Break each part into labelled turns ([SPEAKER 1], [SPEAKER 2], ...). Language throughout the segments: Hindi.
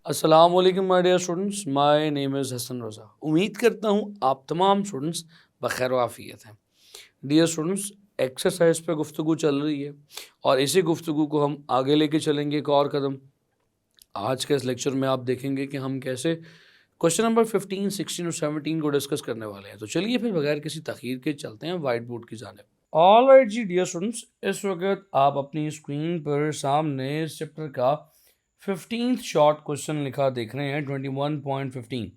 [SPEAKER 1] अस्सलाम वालेकुम my dear students, my name is Hasan Raza. उम्मीद करता हूँ आप तमाम स्टूडेंट्स बखैर आफियत हैं। डियर स्टूडेंट्स, एक्सरसाइज पे गुफ्तगू चल रही है और इसी गुफ्तगू को हम आगे लेके चलेंगे एक और कदम। आज के इस लेक्चर में आप देखेंगे कि हम कैसे क्वेश्चन नंबर 15, 16 और 17 को डिस्कस करने वाले हैं। तो चलिए फिर बगैर किसी तखीर के चलते हैं वाइट बोर्ड की जानिब। ऑलराइट जी डियर स्टूडेंट्स, इस वक्त आप अपनी स्क्रीन पर सामने इस चैप्टर का 15th शॉर्ट क्वेश्चन लिखा देख रहे हैं। 21.15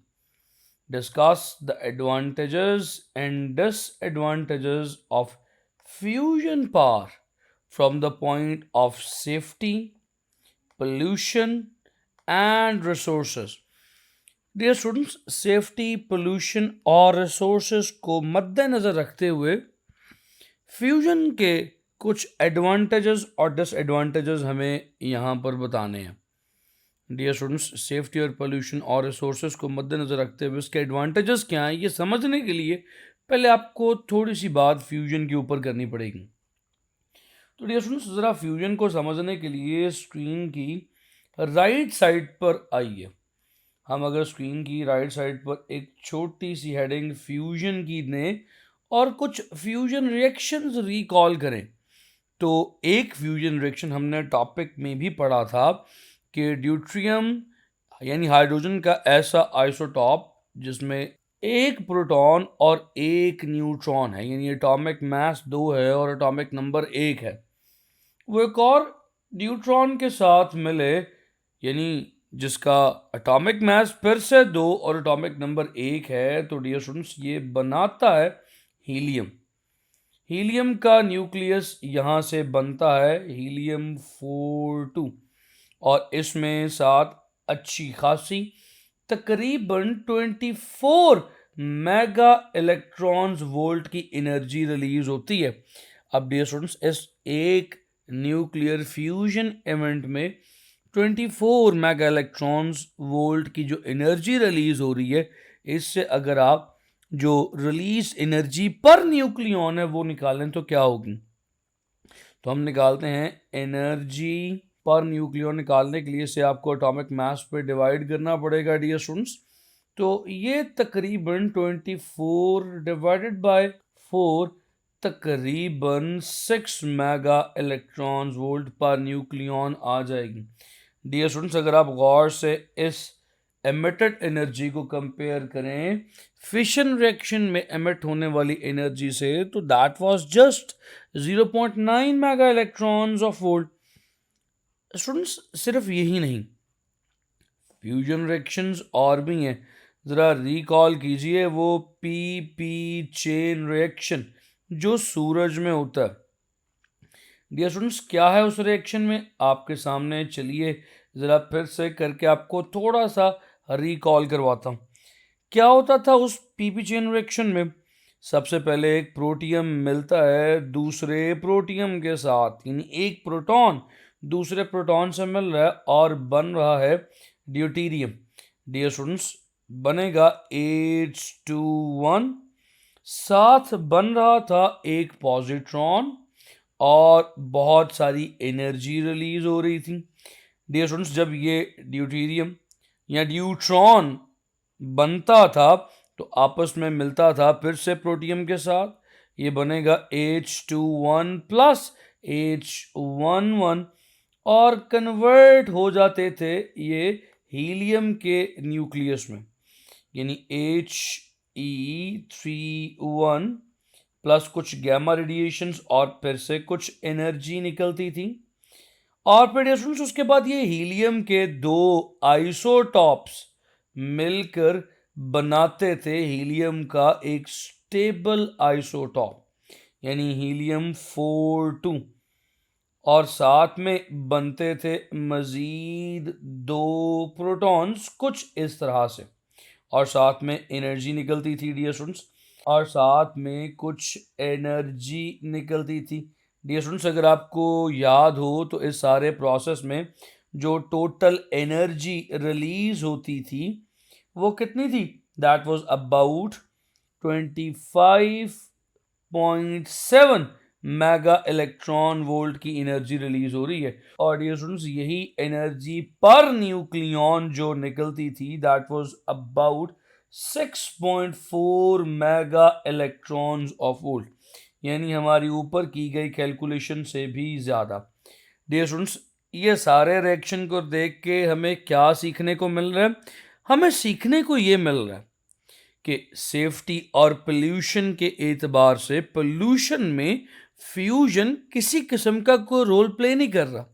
[SPEAKER 1] discuss the advantages and disadvantages of fusion power from the point of safety, pollution and resources. Dear students, safety, pollution और रिसोर्सेज को मद्देनजर रखते हुए फ्यूजन के कुछ एडवांटेजेस और डिसएडवांटेजेस हमें यहाँ पर बताने हैं। डियर स्टूडेंट्स, सेफ्टी और पोल्यूशन और रिसोर्सेज को मद्देनजर रखते हुए इसके एडवांटेजेस क्या हैं, ये समझने के लिए पहले आपको थोड़ी सी बात फ्यूजन के ऊपर करनी पड़ेगी। तो डियर स्टूडेंट्स, ज़रा फ्यूजन को समझने के लिए स्क्रीन की राइट साइड पर आइए। हम अगर स्क्रीन की राइट साइड पर एक छोटी सी हेडिंग फ्यूजन की दें और कुछ फ्यूजन रिएक्शंस रिकॉल करें, तो एक फ्यूजन रिएक्शन हमने टॉपिक में भी पढ़ा था कि ड्यूट्रियम यानी हाइड्रोजन का ऐसा आइसोटॉप जिसमें एक प्रोटॉन और एक न्यूट्रॉन है, यानी एटॉमिक मास 2 है और एटॉमिक नंबर 1 है, वो एक और न्यूट्रॉन के साथ मिले, यानी जिसका एटॉमिक मास फिर से 2 और एटॉमिक नंबर 1 है, तो डियर स्टूडेंट्स ये बनाता है हीलियम। हीलियम का न्यूक्लियस यहाँ से बनता है हीलियम 42 और इसमें साथ अच्छी खासी तकरीबन 24 मेगा इलेक्ट्रॉन्स वोल्ट की एनर्जी रिलीज होती है। अब डियर स्टूडेंट्स, इस एक न्यूक्लियर फ्यूजन इवेंट में 24 मेगा इलेक्ट्रॉन्स वोल्ट की जो एनर्जी रिलीज हो रही है, इससे अगर आप जो रिलीज एनर्जी पर न्यूक्लियॉन है वो निकालें तो क्या होगी। तो हम निकालते हैं एनर्जी पर न्यूक्लियॉन। निकालने के लिए इसे आपको एटॉमिक मास पे डिवाइड करना पड़ेगा डियर स्टूडेंट्स। तो ये तकरीबन 24 डिवाइडेड बाय 4 तकरीबन 6 मेगा इलेक्ट्रॉन्स वोल्ट पर न्यूक्लियॉन आ जाएगी। डियर स्टूडेंट्स, अगर आप गौर से इस एमिटेड एनर्जी को कंपेयर करें फिशन रिएक्शन में एमिट होने वाली एनर्जी से, तो that was just 0.9 mega electrons of volt. Students, सिर्फ यही नहीं, फ्यूजन रिएक्शंस और भी हैं। ज़रा रिकॉल कीजिए वो पी चेन रिएक्शन जो सूरज में होता है। डियर स्टूडेंट्स, क्या है उस रिएक्शन में आपके सामने, चलिए ज़रा फिर से करके आपको थोड़ा सा रिकॉल करवाता हूँ। क्या होता था उस पीपी चेन रिएक्शन में? सबसे पहले एक प्रोटियम मिलता है दूसरे प्रोटियम के साथ, यानी एक प्रोटॉन दूसरे प्रोटॉन से मिल रहा है और बन रहा है ड्यूटीरियम। डियर स्टूडेंट्स, बनेगा H2 साथ बन रहा था एक पॉजिट्रॉन और बहुत सारी एनर्जी रिलीज हो रही थी। डियर स्टूडेंट्स, जब ये ड्यूटीरियम या ड्यूट्रॉन बनता था तो आपस में मिलता था फिर से प्रोटियम के साथ, ये बनेगा H2 प्लस H11 और कन्वर्ट हो जाते थे ये हीलियम के न्यूक्लियस में, यानी He31 प्लस कुछ गैमा रेडिएशंस और फिर से कुछ एनर्जी निकलती थी। और फिर स्टूडेंट्स उसके बाद ये हीलियम के 2 आइसोटॉप्स मिलकर बनाते थे हीलियम का एक स्टेबल आइसोटॉप, यानी हीलियम 42, और साथ में बनते थे मजीद 2 प्रोटॉन्स कुछ इस तरह से, और साथ में एनर्जी निकलती थी डियर स्टूडेंट्स, और साथ में कुछ एनर्जी निकलती थी। डियर स्टूडेंट्स, अगर आपको याद हो तो इस सारे प्रोसेस में जो टोटल एनर्जी रिलीज होती थी वो कितनी थी? That was about 25.7 mega electron volt की एनर्जी रिलीज हो रही है। और डियर स्टूडेंट्स, यही एनर्जी पर न्यूक्लियन जो निकलती थी that was about 6.4 mega electrons of volt, यानी हमारी ऊपर की गई कैलकुलेशन से भी ज़्यादा। डियर स्टूडेंट्स, ये सारे रिएक्शन को देख के हमें क्या सीखने को मिल रहा है? हमें सीखने को ये मिल रहा है कि सेफ्टी और पोल्यूशन के एतबार से पोल्यूशन में फ्यूजन किसी किस्म का कोई रोल प्ले नहीं कर रहा।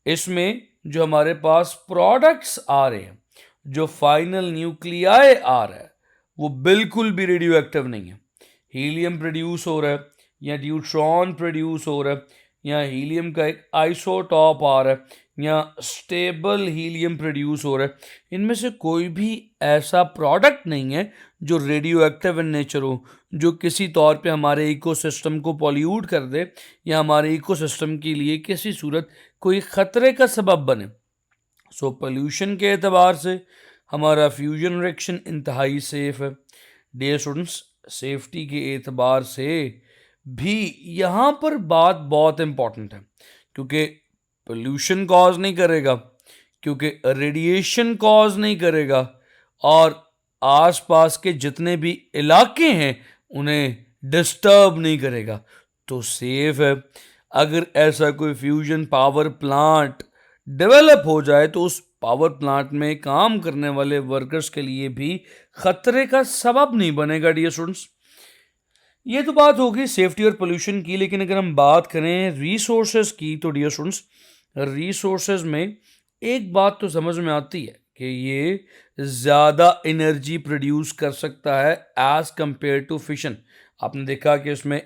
[SPEAKER 1] इसमें जो हमारे पास प्रोडक्ट्स आ रहे हैं, जो फाइनल न्यूक्लियाई आ रहा है, वो बिल्कुल भी रेडियो एक्टिव नहीं है। हीलियम प्रोड्यूस हो रहा है या न्यूट्रॉन प्रोड्यूस हो रहा है या हीलियम का एक आइसोटॉप आ रहा है या स्टेबल हीलियम प्रोड्यूस हो रहा है, इनमें से कोई भी ऐसा प्रोडक्ट नहीं है जो रेडियो एक्टिव इन नेचर हो, जो किसी तौर पे हमारे इकोसिस्टम को पॉल्यूट कर दे या हमारे इकोसिस्टम के लिए किसी सूरत कोई ख़तरे का सबब बने। सो पोल्यूशन के एतबार से हमारा फ्यूजन रिएक्शन इंतहाई सेफ है। डियर स्टूडेंट्स, सेफ्टी के एतबार से भी यहाँ पर बात बहुत इम्पॉर्टेंट है, क्योंकि पोल्यूशन कॉज नहीं करेगा, क्योंकि रेडिएशन कॉज नहीं करेगा, और आसपास के जितने भी इलाके हैं उन्हें डिस्टर्ब नहीं करेगा, तो सेफ है। अगर ऐसा कोई फ्यूजन पावर प्लांट डेवलप हो जाए तो उस पावर प्लांट में काम करने वाले वर्कर्स के लिए भी खतरे का सबब नहीं बनेगा। डियर स्टूडेंट्स, ये तो बात होगी सेफ्टी और पोल्यूशन की, लेकिन अगर हम बात करें रिसोर्सेज की तो डियर स्टूडेंट्स, रिसोर्सेज में एक बात तो समझ में आती है कि ये ज़्यादा एनर्जी प्रोड्यूस कर सकता है एज़ कंपेयर टू फिशन। आपने देखा कि इसमें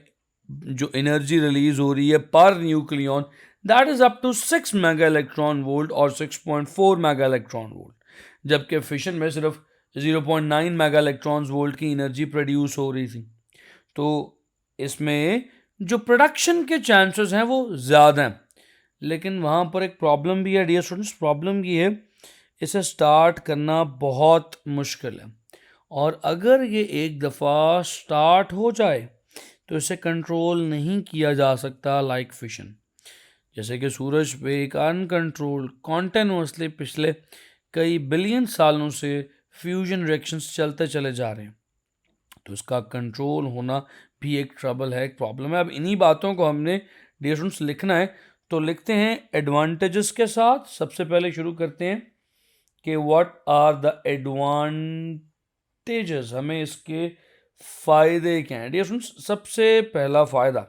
[SPEAKER 1] जो एनर्जी रिलीज हो रही है पर nucleon that is up to 6 mega electron volt और 6.4 मेगा इलेक्ट्रॉन वोल्ट, जबकि फिशन में सिर्फ 0.9 मेगा इलेक्ट्रॉन वोल्ट की एनर्जी प्रोड्यूस हो रही थी। तो इसमें जो प्रोडक्शन के चांसेस हैं वो ज़्यादा हैं, लेकिन वहाँ पर एक प्रॉब्लम भी है डियर स्टूडेंट्स। प्रॉब्लम ये है, इसे स्टार्ट करना बहुत मुश्किल है, और अगर ये एक दफ़ा स्टार्ट हो जाए तो इसे कंट्रोल नहीं किया जा सकता लाइक फिशन। जैसे कि सूरज पे एक अनकंट्रोल्ड कॉन्टिन्यूसली पिछले कई बिलियन सालों से फ्यूजन रिएक्शंस चलते चले जा रहे हैं, तो इसका कंट्रोल होना भी एक ट्रबल है, एक प्रॉब्लम है। अब इन्हीं बातों को हमने डियर स्टूडेंट्स लिखना है, तो लिखते हैं एडवांटेजेस के साथ। सबसे पहले शुरू करते हैं कि व्हाट आर द एडवांटेजेस, हमें इसके फ़ायदे क्या हैं। डियर स्टूडेंट्स, सबसे पहला फ़ायदा,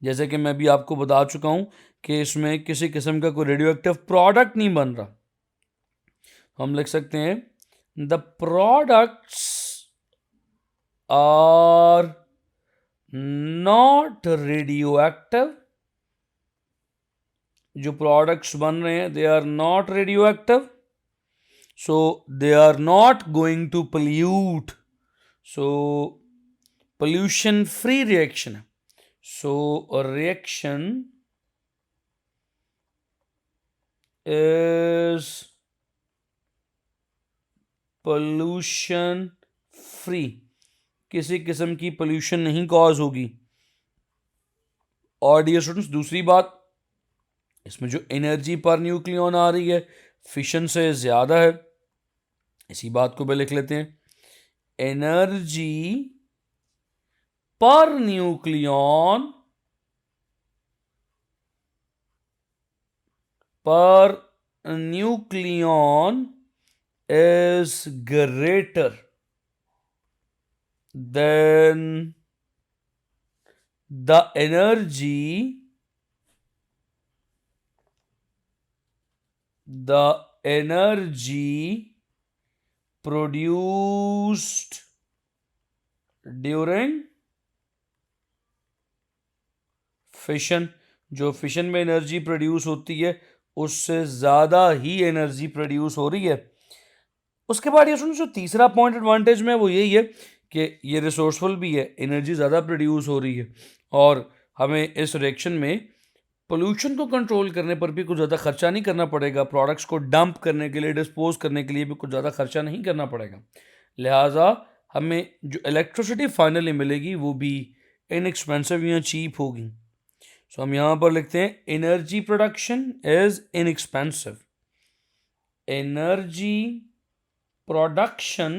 [SPEAKER 1] जैसे कि मैं भी आपको बता चुका हूँ कि इसमें किसी किस्म का कोई रेडियो एक्टिव प्रोडक्ट नहीं बन रहा। हम लिख सकते हैं the products are not radioactive. जो प्रोडक्ट्स बन रहे हैं they are not radioactive, so they are not going to pollute, so pollution free reaction है। So reaction is pollution free, किसी किस्म की पोल्यूशन नहीं कॉज होगी। और डियर स्टूडेंट्स, दूसरी बात, इसमें जो एनर्जी पर न्यूक्लियन आ रही है फिशन से ज़्यादा है। इसी बात को भी लिख लेते हैं, energy per nucleon is greater than the energy produced during fission. जो फिशन में एनर्जी प्रोड्यूस होती है उससे ज़्यादा ही एनर्जी प्रोड्यूस हो रही है। उसके बाद ये सुनो, जो तीसरा पॉइंट एडवांटेज में वो यही है कि ये रिसोर्सफुल भी है, एनर्जी ज़्यादा प्रोड्यूस हो रही है, और हमें इस रिएक्शन में पोल्यूशन को कंट्रोल करने पर भी कुछ ज़्यादा खर्चा नहीं करना पड़ेगा, प्रोडक्ट्स को डंप करने के लिए, डिस्पोज करने के लिए भी कुछ ज़्यादा खर्चा नहीं करना पड़ेगा। लिहाजा हमें जो इलेक्ट्रिसिटी फाइनली मिलेगी वो भी इनएक्सपेंसिव या चीप होगी। सो हम यहाँ पर लिखते हैं energy production is inexpensive, energy production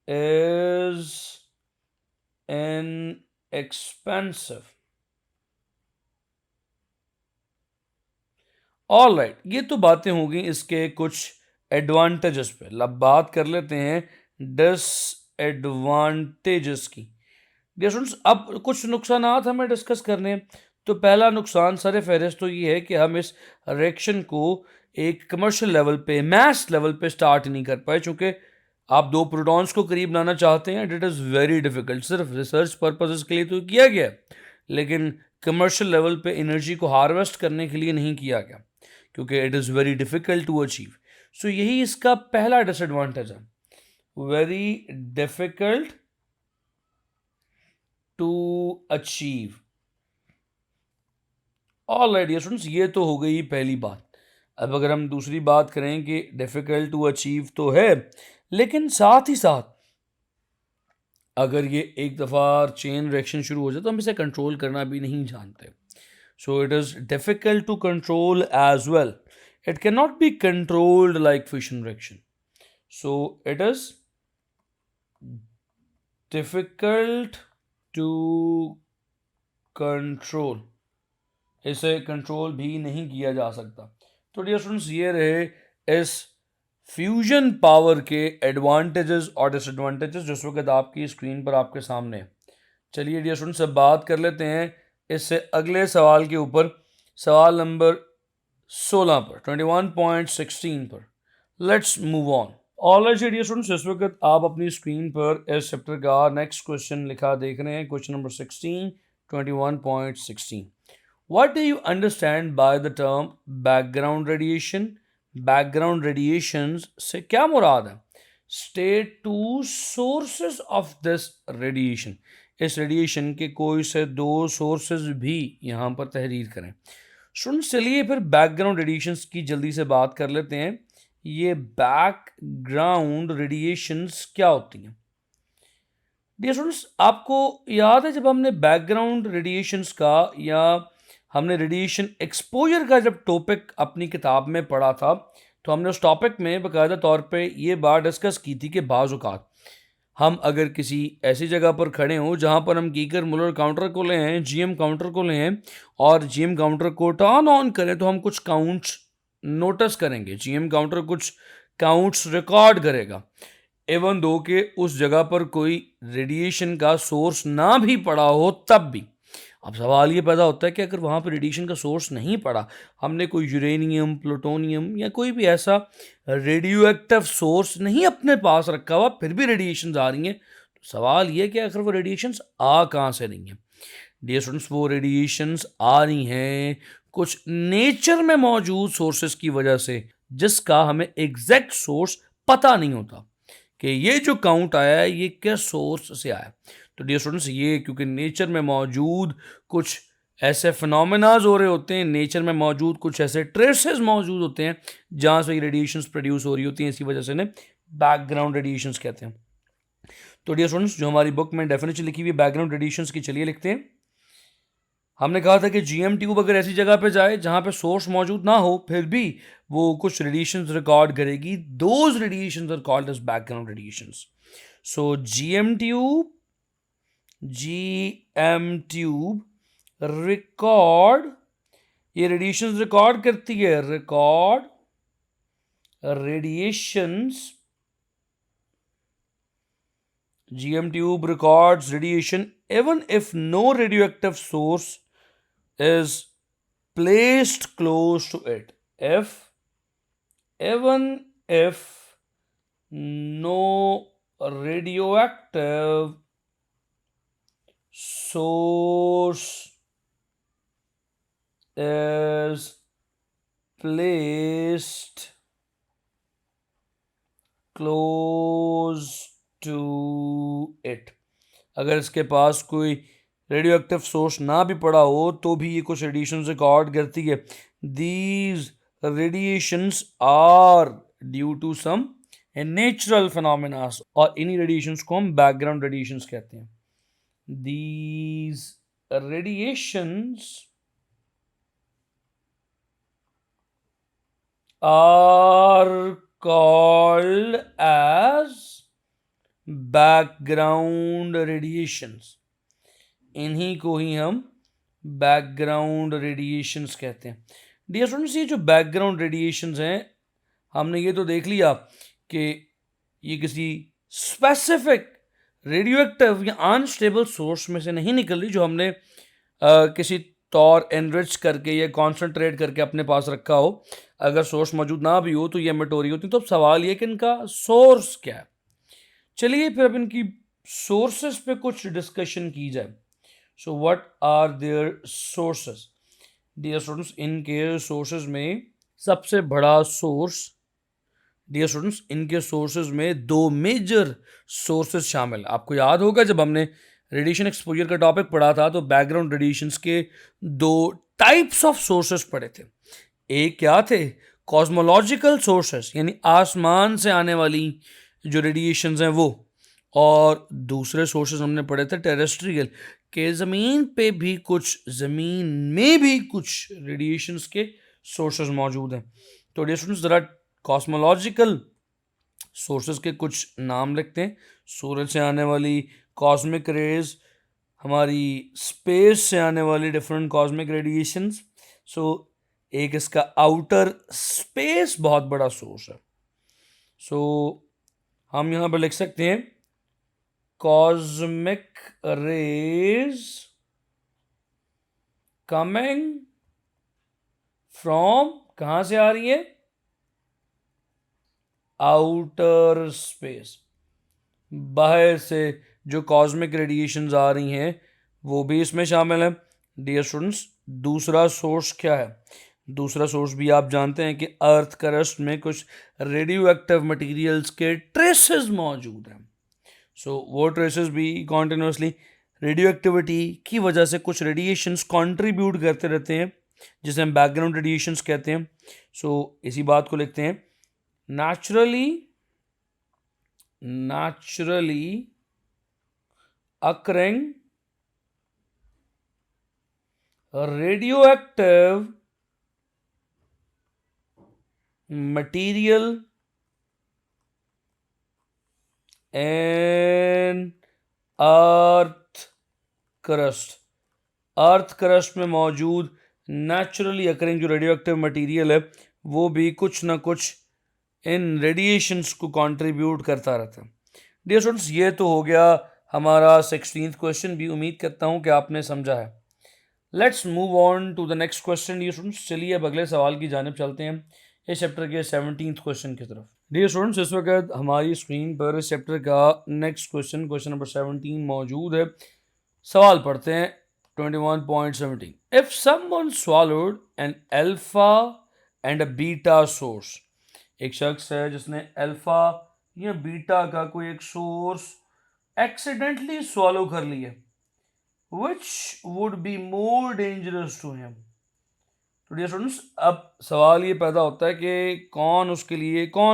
[SPEAKER 1] is inexpensive. Alright, ये तो बातें हो गई इसके कुछ एडवांटेजेस पे। अब बात कर लेते हैं डिसएडवांटेजेस की। डियर स्टूडेंट्स, अब कुछ नुकसानात हमें डिस्कस करने हैं। तो पहला नुकसान सर फहरिस्त तो ये है कि हम इस रिएक्शन को एक कमर्शियल लेवल पे, मैस लेवल पे स्टार्ट नहीं कर पाए, चूंकि आप दो प्रोटॉन्स को करीब लाना चाहते हैं। It is very difficult. सिर्फ रिसर्च पर्पजेस के लिए तो किया गया, लेकिन कमर्शियल लेवल पे एनर्जी को हार्वेस्ट करने के लिए नहीं किया गया, क्योंकि it is very difficult to achieve. So यही इसका पहला डिसएडवांटेज है, very difficult to achieve. Alright dear students, ये तो हो गई पहली बात। अब अगर हम दूसरी बात करें कि डिफिकल्ट टू अचीव तो है, लेकिन साथ ही साथ अगर ये एक दफ़ा चेन रिएक्शन शुरू हो जाए तो हम इसे कंट्रोल करना भी नहीं जानते। So it is difficult to control as well. It can not be controlled like fission reaction. So it is difficult to control, इसे कंट्रोल भी नहीं किया जा सकता। तो डियर स्टूडेंट्स, ये रहे इस फ्यूजन पावर के एडवांटेजेस और डिसएडवांटेजेस जिस वक्त आपकी स्क्रीन पर आपके सामने है। चलिए डियर स्टूडेंट्स, अब बात कर लेते हैं इससे अगले सवाल के ऊपर, सवाल नंबर 16 पर, 21.16 पर। Let's move on. Alright dear students, इस वक्त आप अपनी स्क्रीन पर इस चैप्टर का नेक्स्ट क्वेश्चन लिखा देख रहे हैं, question number 16, 21.16। What do you understand by the term background radiation? Background radiations से क्या मुराद है? State two sources of this radiation. इस रेडिएशन के कोई से दो सोर्सेज भी यहाँ पर तहरीर करें। स्टूडेंट्स, चलिए फिर बैकग्राउंड रेडिएशंस की जल्दी से बात कर लेते हैं। ये बैकग्राउंड रेडिएशंस क्या होती हैं? डियर स्टूडेंट्स, आपको याद है जब हमने बैकग्राउंड रेडिएशंस का या हमने रेडिएशन एक्सपोजर का जब टॉपिक अपनी किताब में पढ़ा था, तो हमने उस टॉपिक में बाकायदा तौर पे ये बात डिस्कस की थी कि बाज़ औक़ात हम अगर किसी ऐसी जगह पर खड़े हों जहाँ पर हम गीगर मुलर काउंटर को लें, जीएम काउंटर को लें और जीएम काउंटर को टर्न ऑन करें, तो हम कुछ काउंट्स नोटिस करेंगे। जीएम काउंटर कुछ काउंट्स रिकॉर्ड करेगा, एवन दो कि उस जगह पर कोई रेडिएशन का सोर्स ना भी पड़ा हो तब भी। अब सवाल ये पैदा होता है कि अगर वहाँ पर रेडिएशन का सोर्स नहीं पड़ा, हमने कोई यूरेनियम, प्लूटोनियम या कोई भी ऐसा रेडियो एक्टिव सोर्स नहीं अपने पास रखा हुआ, फिर भी रेडिएशंस आ रही हैं, तो सवाल ये कि आखिर वो रेडिएशंस आ कहाँ से रही हैं? डियर स्टूडेंट्स, वो रेडिएशंस आ रही हैं कुछ नेचर में मौजूद सोर्सेज की वजह से, जिसका हमें एग्जैक्ट सोर्स पता नहीं होता कि ये जो काउंट आया है ये किस सोर्स से आया। तो डियर स्टूडेंट्स, ये क्योंकि नेचर में मौजूद कुछ ऐसे फिनोमेनाज हो रहे होते हैं, नेचर में मौजूद कुछ ऐसे ट्रेसेस मौजूद होते हैं जहाँ से ये रेडिएशंस प्रोड्यूस हो रही होती हैं, इसी वजह से इन्हें बैकग्राउंड रेडिएशंस कहते हैं। तो डियर स्टूडेंट्स, जो हमारी बुक में डेफिनेशन लिखी हुई है बैकग्राउंड रेडिएशंस की, चलिए लिखते हैं। हमने कहा था कि जीएम ट्यूब अगर ऐसी जगह पे जाए जहाँ पे सोर्स मौजूद ना हो, फिर भी वो कुछ रेडिएशंस रिकॉर्ड करेगी। Those radiations are called as background radiations. So GM tube record, ये रेडिएशंस रिकॉर्ड करती है, record radiations. GM tube records radiation even if no radioactive source is placed close to it. Even if no radioactive source is placed close to it, अगर इसके पास कोई रेडियो एक्टिव सोर्स ना भी पड़ा हो तो भी ये कुछ रेडिएशन रिकॉर्ड करती है। These radiations are due to some natural phenomena, और इन्हीं रेडिएशंस को हम बैकग्राउंड रेडिएशंस कहते हैं. These radiations are called as background radiations. इन्हीं को ही हम बैकग्राउंड रेडिएशंस कहते हैं. डियर स्टूडेंट्स, ये जो बैकग्राउंड रेडिएशंस हैं, हमने ये तो देख लिया कि ये किसी स्पेसिफिक रेडियो एक्टिव या अनस्टेबल सोर्स में से नहीं निकल रही जो हमने किसी तौर एनरिच करके या कॉन्सेंट्रेट करके अपने पास रखा हो. अगर सोर्स मौजूद ना भी हो तो ये एमिट हो रही होती. तो अब सवाल ये कि इनका सोर्स क्या है. चलिए फिर अब इनकी सोर्सेस पे कुछ डिस्कशन की जाए. So what are their sources? Dear students, इनके सोर्सेज में सबसे बड़ा सोर्स, डियर स्टूडेंट्स, इनके सोर्सेज में दो मेजर सोर्सेज शामिल. आपको याद होगा जब हमने रेडिएशन एक्सपोजर का टॉपिक पढ़ा था तो बैकग्राउंड रेडिएशंस के दो टाइप्स ऑफ सोर्सेज पढ़े थे. एक क्या थे? कॉस्मोलॉजिकल सोर्सेज, यानी आसमान से आने वाली जो रेडिएशंस हैं वो. और दूसरे सोर्सेज हमने पढ़े थे टेरेस्ट्रियल, के ज़मीन में भी कुछ रेडिएशंस के सोर्सेज मौजूद हैं. तो डियर स्टूडेंट्स, ज़रा कॉस्मोलॉजिकल सोर्सेज के कुछ नाम लिखते हैं. सूरज से आने वाली कॉस्मिक रेज, हमारी स्पेस से आने वाली डिफरेंट कॉस्मिक रेडिएशंस. सो एक इसका आउटर स्पेस बहुत बड़ा सोर्स है. सो हम यहाँ पर लिख सकते हैं कॉस्मिक रेज कमिंग फ्रॉम, कहाँ से आ रही है? Outer space. बाहर से जो कॉस्मिक रेडिएशंस आ रही हैं वो भी इसमें शामिल है. डियर स्टूडेंट्स, दूसरा सोर्स क्या है? दूसरा सोर्स भी आप जानते हैं कि अर्थ क्रस्ट में कुछ रेडियो एक्टिव मटीरियल्स के ट्रेसेस मौजूद हैं. सो वो ट्रेसेस भी कॉन्टिन्यूसली रेडियो एक्टिविटी की वजह से कुछ रेडिएशंस कंट्रीब्यूट करते रहते हैं, जिसे हम बैकग्राउंड रेडिएशंस कहते हैं. सो इसी बात को लिखते हैं naturally occurring radioactive material and earth crust में मौजूद नेचुरली अकरिंग जो रेडियो एक्टिव मटीरियल है वो भी कुछ ना कुछ इन रेडिएशंस को कंट्रीब्यूट करता रहता है. डियर स्टूडेंट्स, ये तो हो गया हमारा 16th क्वेश्चन भी. उम्मीद करता हूँ कि आपने समझा है. Let's move on to the next question. Dear students, चलिए अब अगले सवाल की जानिब चलते हैं, इस चैप्टर के 17th क्वेश्चन की तरफ. डियर स्टूडेंट्स, इस वक्त हमारी स्क्रीन पर इस चैप्टर का नेक्स्ट क्वेश्चन नंबर 17 मौजूद है. सवाल पढ़ते हैं 21.17. If someone swallowed an alpha and a beta source, एक शख्स है जिसने अल्फा या बीटा का कोई एक सोर्स एक्सीडेंटली स्वॉलो कर लिया, which would be more dangerous to him. तो डियर स्टूडेंट्स, अब सवाल ये पैदा होता है कि कौन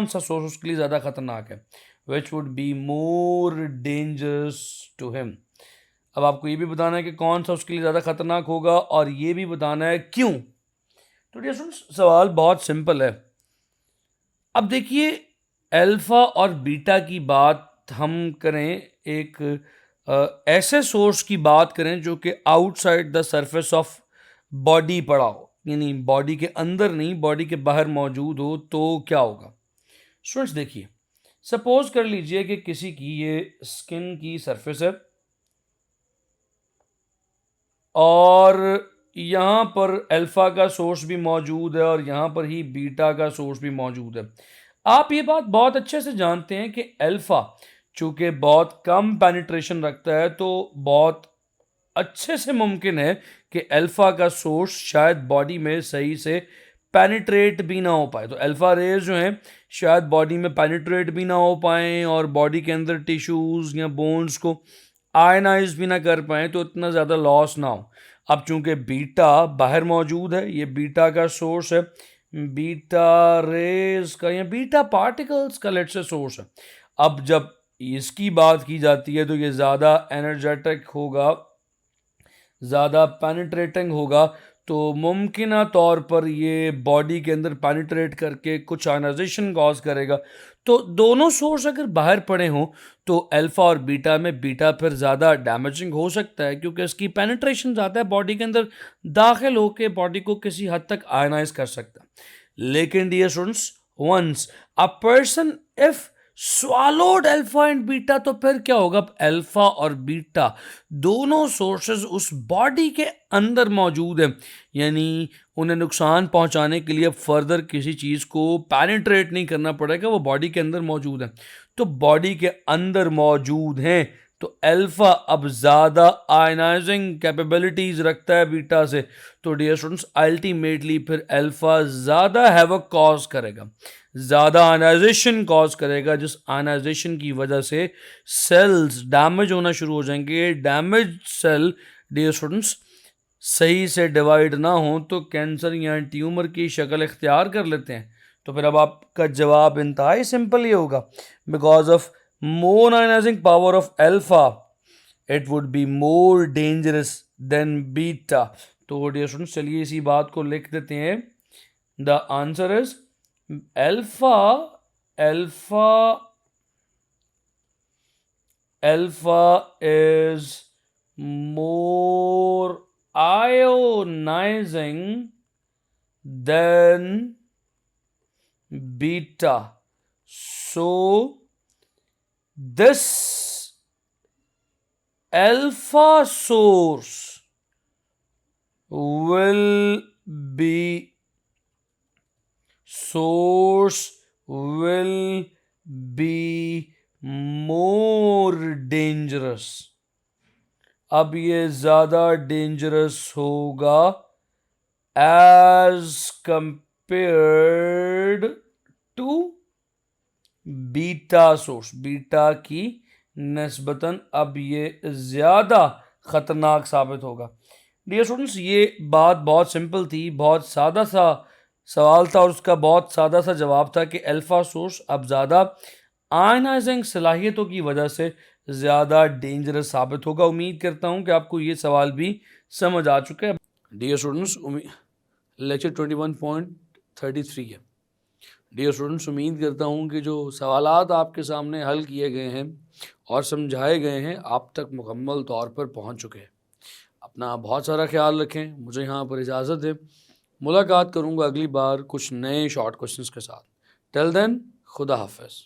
[SPEAKER 1] सा सोर्स उसके लिए ज़्यादा खतरनाक है. which would be more dangerous to him. अब आपको ये भी बताना है कि कौन सा उसके लिए ज़्यादा खतरनाक होगा और ये भी बताना है क्यों. तो डियर स्टूडेंट्स, सवाल बहुत सिंपल है. अब देखिए, अल्फ़ा और बीटा की बात हम करें, एक ऐसे सोर्स की बात करें जो कि outside the surface of body पड़ा हो, यानी बॉडी के अंदर नहीं, बॉडी के बाहर मौजूद हो, तो क्या होगा? स्टूडेंट्स देखिए, सपोज कर लीजिए कि किसी की ये स्किन की सरफेस है और यहाँ पर अल्फ़ा का सोर्स भी मौजूद है और यहाँ पर ही बीटा का सोर्स भी मौजूद है. आप ये बात बहुत अच्छे से जानते हैं कि अल्फ़ा चूँकि बहुत कम पेनिट्रेशन रखता है तो बहुत अच्छे से मुमकिन है कि अल्फ़ा का सोर्स शायद बॉडी में सही से पेनिट्रेट भी ना हो पाए. तो अल्फ़ा रेज जो हैं शायद बॉडी में पेनिट्रेट भी ना हो पाएँ और बॉडी के अंदर टिश्यूज़ या बोन्स को आयनाइज भी ना कर पाएँ, तो इतना ज़्यादा लॉस ना हो. अब चूंकि बीटा बाहर मौजूद है, ये बीटा का सोर्स है, बीटा रेज का या बीटा पार्टिकल्स का लेट्स से सोर्स है। अब जब इसकी बात की जाती है तो ये ज़्यादा एनर्जेटिक होगा, ज़्यादा पेनिट्रेटिंग होगा, तो मुमकिन तौर पर ये बॉडी के अंदर पेनिट्रेट करके कुछ आयनाइजेशन कॉज करेगा। तो दोनों सोर्स अगर बाहर पड़े हों तो अल्फ़ा और बीटा में बीटा फिर ज़्यादा डैमेजिंग हो सकता है, क्योंकि इसकी पेनिट्रेशन ज़्यादा है, बॉडी के अंदर दाखिल होकर बॉडी को किसी हद तक आयनाइज कर सकता है। लेकिन dear students, once a person if swallowed alpha and beta, तो फिर क्या होगा? अल्फा और बीटा दोनों सोर्सेज उस बॉडी के अंदर मौजूद हैं, यानी उन्हें नुकसान पहुंचाने के लिए फर्दर किसी चीज़ को पेनिट्रेट नहीं करना पड़ेगा, वो बॉडी के अंदर मौजूद है। तो बॉडी के अंदर मौजूद हैं तो अल्फा अब ज़्यादा आयनाइजिंग कैपेबिलिटीज़ रखता है बीटा से। तो डियर स्टूडेंट्स, अल्टीमेटली फिर अल्फा ज़्यादा हैवक कॉज करेगा, ज़्यादा आयनाइजेशन कॉज करेगा, जिस आयनाइजेशन की वजह से सेल्स डैमेज होना शुरू हो जाएंगे। डैमेज सेल डियर स्टूडेंट्स सही से डिवाइड ना हो तो कैंसर या ट्यूमर की शक्ल इख्तियार कर लेते हैं। तो फिर अब आपका जवाब इंतहाई सिंपल ही होगा, because of more ionising power of alpha it would be more dangerous than beta. तो डियर स्टूडेंट्स, चलिए इसी बात को लिख देते हैं। The answer is alpha is more ionizing than beta. So this alpha source will be more dangerous. अब ये ज़्यादा डेंजरस होगा as compared to beta source. Beta की निस्बतन अब ये ज़्यादा ख़तरनाक साबित होगा। डियर स्टूडेंट्स, ये बात बहुत सिंपल थी, बहुत सादा सा सवाल था और उसका बहुत सादा सा जवाब था कि अल्फ़ा सोर्स अब ज़्यादा आयनाइजिंग सलाहियतों की वजह से ज़्यादा डेंजरस साबित होगा। उम्मीद करता हूँ कि आपको ये सवाल भी समझ आ चुका है। डियर स्टूडेंट्स, लेक्चर 21.33 है। डियर स्टूडेंट्स, उम्मीद करता हूँ कि जो सवालात आपके सामने हल किए गए हैं और समझाए गए हैं आप तक मुकम्मल तौर पर पहुँच चुके हैं। अपना बहुत सारा ख्याल रखें। मुझे यहाँ पर इजाज़त दें। मुलाकात करूँगा अगली बार कुछ नए शॉर्ट क्वेश्चंस के साथ। टिल देन, खुदा हाफिज़।